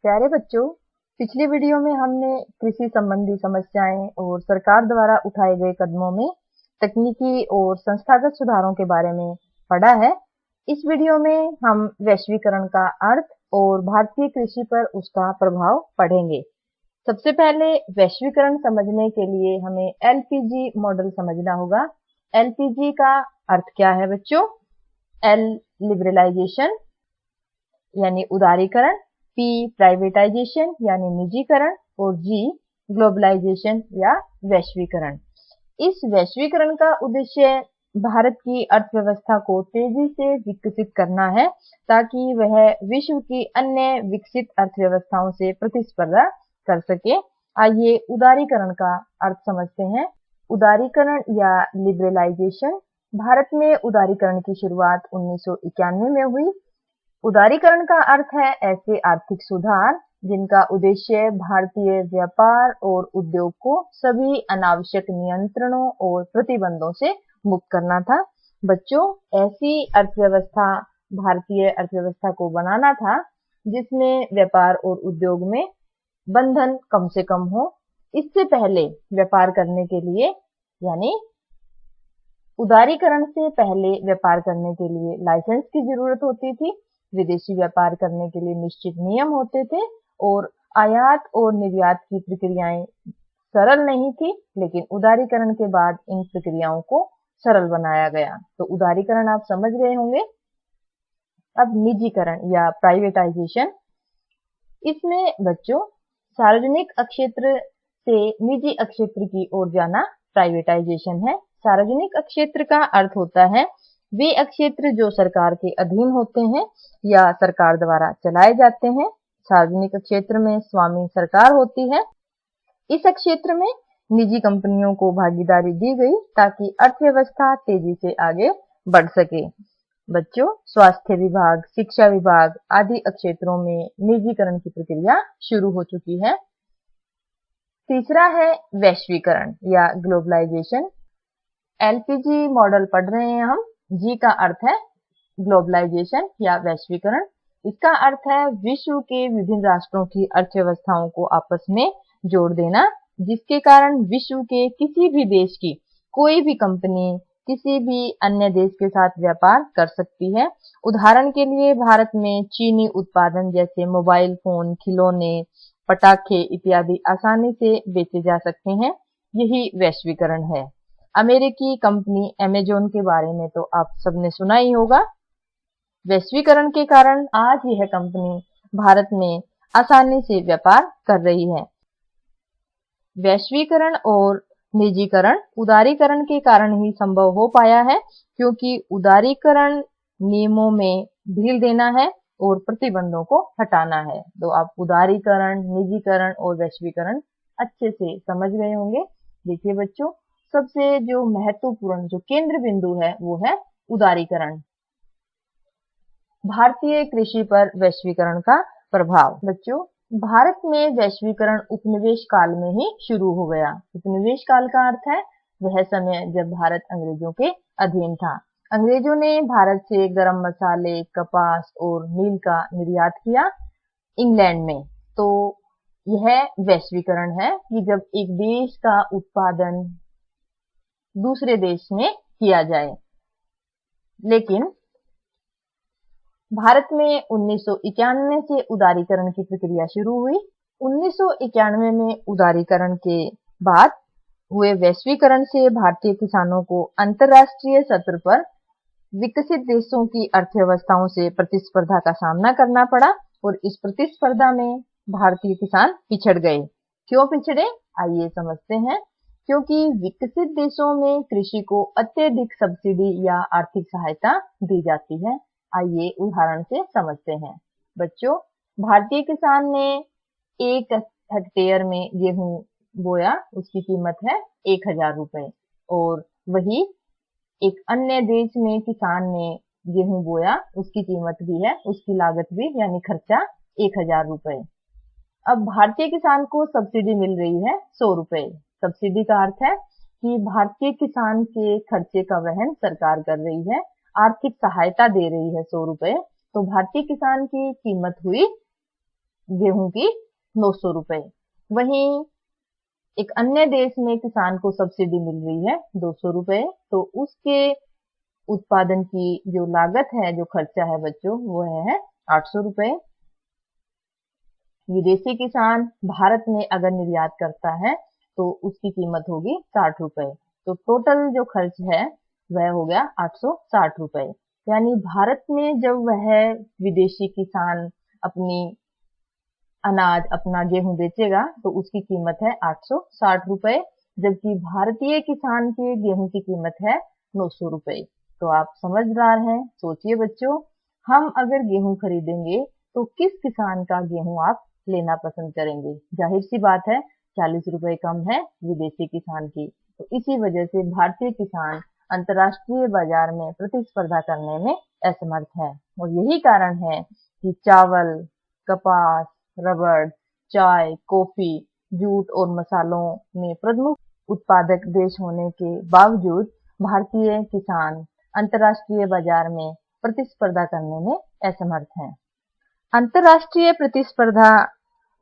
प्यारे बच्चों, पिछली वीडियो में हमने कृषि संबंधी समस्याएं और सरकार द्वारा उठाए गए कदमों में तकनीकी और संस्थागत सुधारों के बारे में पढ़ा है। इस वीडियो में हम वैश्वीकरण का अर्थ और भारतीय कृषि पर उसका प्रभाव पढ़ेंगे। सबसे पहले वैश्वीकरण समझने के लिए हमें एलपीजी मॉडल समझना होगा। एलपीजी का अर्थ क्या है बच्चों? एल लिबरलाइजेशन यानी उदारीकरण, पी प्राइवेटाइजेशन यानी निजीकरण और जी ग्लोबलाइजेशन या वैश्वीकरण। इस वैश्वीकरण का उद्देश्य भारत की अर्थव्यवस्था को तेजी से विकसित करना है ताकि वह विश्व की अन्य विकसित अर्थव्यवस्थाओं से प्रतिस्पर्धा कर सके। आइए उदारीकरण का अर्थ समझते हैं। उदारीकरण या लिबरलाइजेशन। भारत में उदारीकरण की शुरुआत 1991 में हुई। उदारीकरण का अर्थ है ऐसे आर्थिक सुधार जिनका उद्देश्य भारतीय व्यापार और उद्योग को सभी अनावश्यक नियंत्रणों और प्रतिबंधों से मुक्त करना था। बच्चों, ऐसी अर्थव्यवस्था भारतीय अर्थव्यवस्था को बनाना था जिसमें व्यापार और उद्योग में बंधन कम से कम हो। इससे पहले व्यापार करने के लिए यानी उदारीकरण से पहले व्यापार करने के लिए लाइसेंस की जरूरत होती थी। विदेशी व्यापार करने के लिए निश्चित नियम होते थे और आयात और निर्यात की प्रक्रियाएं सरल नहीं थी, लेकिन उदारीकरण के बाद इन प्रक्रियाओं को सरल बनाया गया। तो उदारीकरण आप समझ रहे होंगे। अब निजीकरण या प्राइवेटाइजेशन। इसमें बच्चों सार्वजनिक अक्षेत्र से निजी अक्षेत्र की ओर जाना प्राइवेटाइजेशन है। सार्वजनिक अक्षेत्र का अर्थ होता है वे अक्षेत्र जो सरकार के अधीन होते हैं या सरकार द्वारा चलाए जाते हैं। सार्वजनिक क्षेत्र में स्वामी सरकार होती है। इस क्षेत्र में निजी कंपनियों को भागीदारी दी गई ताकि अर्थव्यवस्था तेजी से आगे बढ़ सके। बच्चों, स्वास्थ्य विभाग, शिक्षा विभाग आदि क्षेत्रों में निजीकरण की प्रक्रिया शुरू हो चुकी है। तीसरा है वैश्वीकरण या ग्लोबलाइजेशन। एलपीजी मॉडल पढ़ रहे हैं हम। जी का अर्थ है ग्लोबलाइजेशन या वैश्वीकरण। इसका अर्थ है विश्व के विभिन्न राष्ट्रों की अर्थव्यवस्थाओं को आपस में जोड़ देना, जिसके कारण विश्व के किसी भी देश की कोई भी कंपनी किसी भी अन्य देश के साथ व्यापार कर सकती है। उदाहरण के लिए भारत में चीनी उत्पादन जैसे मोबाइल फोन, खिलौने, पटाखे इत्यादि आसानी से बेचे जा सकते हैं। यही वैश्वीकरण है। अमेरिकी कंपनी अमेज़न के बारे में तो आप सबने सुना ही होगा। वैश्वीकरण के कारण आज यह कंपनी भारत में आसानी से व्यापार कर रही है। वैश्वीकरण और निजीकरण उदारीकरण के कारण ही संभव हो पाया है, क्योंकि उदारीकरण नियमों में ढील देना है और प्रतिबंधों को हटाना है। तो आप उदारीकरण, निजीकरण और वैश्वीकरण अच्छे से समझ गए होंगे। देखिए बच्चों, सबसे जो महत्वपूर्ण जो केंद्र बिंदु है वो है उदारीकरण। भारतीय कृषि पर वैश्वीकरण का प्रभाव। बच्चों, भारत में वैश्वीकरण उपनिवेश काल में ही शुरू हो गया। उपनिवेश काल का अर्थ है वह समय जब भारत अंग्रेजों के अधीन था। अंग्रेजों ने भारत से गरम मसाले, कपास और नील का निर्यात किया इंग्लैंड में। तो यह वैश्वीकरण है कि जब एक देश का उत्पादन दूसरे देश में किया जाए। लेकिन भारत में 1991 से उदारीकरण की प्रक्रिया शुरू हुई। 1991 में उदारीकरण के बाद हुए वैश्वीकरण से भारतीय किसानों को अंतर्राष्ट्रीय स्तर पर विकसित देशों की अर्थव्यवस्थाओं से प्रतिस्पर्धा का सामना करना पड़ा और इस प्रतिस्पर्धा में भारतीय किसान पिछड़ गए। क्यों पिछड़े? आइए समझते हैं। क्योंकि विकसित देशों में कृषि को अत्यधिक सब्सिडी या आर्थिक सहायता दी जाती है। आइए उदाहरण से समझते हैं। बच्चों, भारतीय किसान ने 1 हेक्टेयर में गेहूं बोया, उसकी कीमत है 1000 रुपए, और वही एक अन्य देश में किसान ने गेहूं बोया, उसकी कीमत भी है, उसकी लागत भी यानी खर्चा 1000 रुपए। अब भारतीय किसान को सब्सिडी मिल रही है 100 रुपए। सब्सिडी का अर्थ है कि भारतीय किसान के खर्चे का वहन सरकार कर रही है, आर्थिक सहायता दे रही है 100 रुपए। तो भारतीय किसान की कीमत हुई गेहूं की 900 रुपए। वहीं एक अन्य देश में किसान को सब्सिडी मिल रही है 200 रुपए, तो उसके उत्पादन की जो लागत है, जो खर्चा है बच्चों, वो है 800 रुपए। विदेशी किसान भारत में अगर निर्यात करता है तो उसकी कीमत होगी 60 रुपए। तो टोटल जो खर्च है वह हो गया 860 रुपए। यानी भारत में जब वह विदेशी किसान अपनी अनाज, अपना गेहूं बेचेगा तो उसकी कीमत है 860 रुपए, जबकि भारतीय किसान के गेहूं की कीमत है 900 रुपए। तो आप समझदार हैं, सोचिए बच्चों, हम अगर गेहूं खरीदेंगे तो किस किसान का गेहूं आप लेना पसंद करेंगे? जाहिर सी बात है 40 रुपए कम है विदेशी किसान की। तो इसी वजह से भारतीय किसान अंतर्राष्ट्रीय बाजार में प्रतिस्पर्धा करने में असमर्थ है। और यही कारण है कि चावल, कपास, रबड़, चाय, कॉफी, जूट और मसालों में प्रमुख उत्पादक देश होने के बावजूद भारतीय किसान अंतर्राष्ट्रीय बाजार में प्रतिस्पर्धा करने में असमर्थ हैं। अंतर्राष्ट्रीय प्रतिस्पर्धा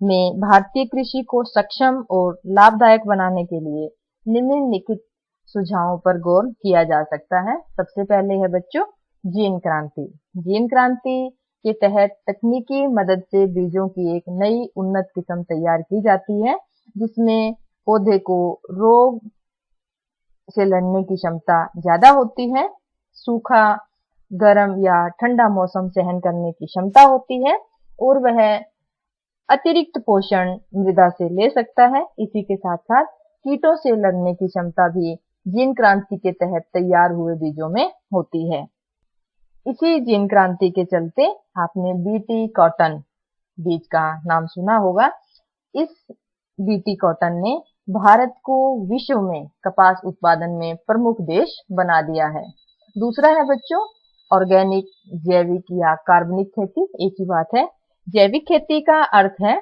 में भारतीय कृषि को सक्षम और लाभदायक बनाने के लिए निम्नलिखित सुझावों पर गौर किया जा सकता है। सबसे पहले है बच्चों जीन क्रांति। जीन क्रांति के तहत तकनीकी मदद से बीजों की एक नई उन्नत किस्म तैयार की जाती है, जिसमें पौधे को रोग से लड़ने की क्षमता ज्यादा होती है, सूखा, गर्म या ठंडा मौसम सहन करने की क्षमता होती है और वह अतिरिक्त पोषण मृदा से ले सकता है। इसी के साथ साथ कीटों से लड़ने की क्षमता भी जीन क्रांति के तहत तैयार हुए बीजों में होती है। इसी जीन क्रांति के चलते आपने बीटी कॉटन बीज का नाम सुना होगा। इस बीटी कॉटन ने भारत को विश्व में कपास उत्पादन में प्रमुख देश बना दिया है। दूसरा है बच्चों ऑर्गेनिक, जैविक या कार्बनिक खेती। एक ही बात है। जैविक खेती का अर्थ है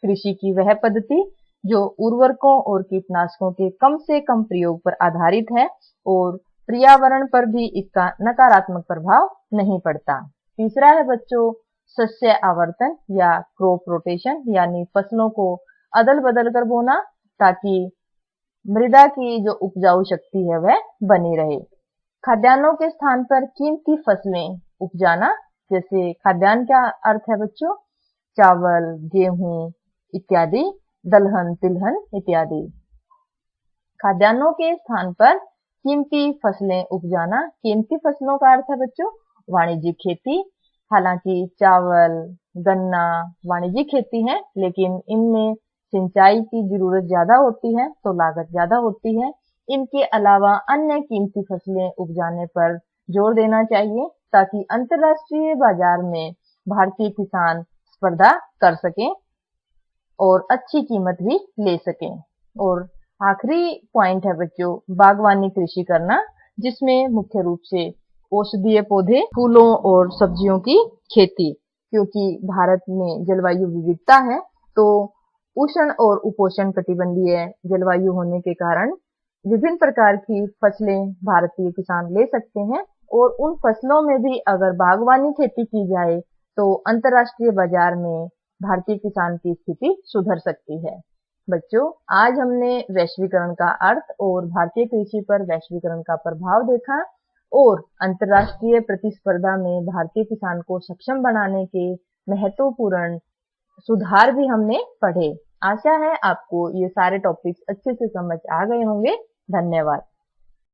कृषि की वह पद्धति जो उर्वरकों और कीटनाशकों के कम से कम प्रयोग पर आधारित है और पर्यावरण पर भी इसका नकारात्मक प्रभाव नहीं पड़ता। तीसरा है बच्चों सस्य आवर्तन या क्रॉप रोटेशन, यानी फसलों को अदल बदल कर बोना ताकि मृदा की जो उपजाऊ शक्ति है वह बनी रहे। खाद्यान्नों के स्थान पर कीमती फसलें उपजाना, जैसे खाद्यान्न का अर्थ है बच्चों चावल, गेहूं इत्यादि, दलहन, तिलहन इत्यादि। खाद्यान्नों के स्थान पर कीमती फसलें उपजाना। कीमती फसलों का अर्थ है बच्चों वाणिज्यिक खेती। हालांकि चावल, गन्ना वाणिज्यिक खेती है, लेकिन इनमें सिंचाई की जरूरत ज्यादा होती है तो लागत ज्यादा होती है। इनके अलावा अन्य कीमती फसलें उपजाने पर जोर देना चाहिए ताकि अंतर्राष्ट्रीय बाजार में भारतीय किसान स्पर्धा कर सकें और अच्छी कीमत भी ले सकें। और आखिरी पॉइंट है बच्चों बागवानी कृषि करना, जिसमें मुख्य रूप से औषधीय पौधे, फूलों और सब्जियों की खेती। क्योंकि भारत में जलवायु विविधता है तो उष्ण और उपोष्ण कटिबंधीय जलवायु होने के कारण विभिन्न प्रकार की फसलें भारतीय किसान ले सकते हैं और उन फसलों में भी अगर बागवानी खेती की जाए तो अंतर्राष्ट्रीय बाजार में भारतीय किसान की स्थिति सुधर सकती है। बच्चों, आज हमने वैश्वीकरण का अर्थ और भारतीय कृषि पर वैश्वीकरण का प्रभाव देखा और अंतर्राष्ट्रीय प्रतिस्पर्धा में भारतीय किसान को सक्षम बनाने के महत्वपूर्ण सुधार भी हमने पढ़े। आशा है आपको ये सारे टॉपिक्स अच्छे से समझ आ गए होंगे। धन्यवाद।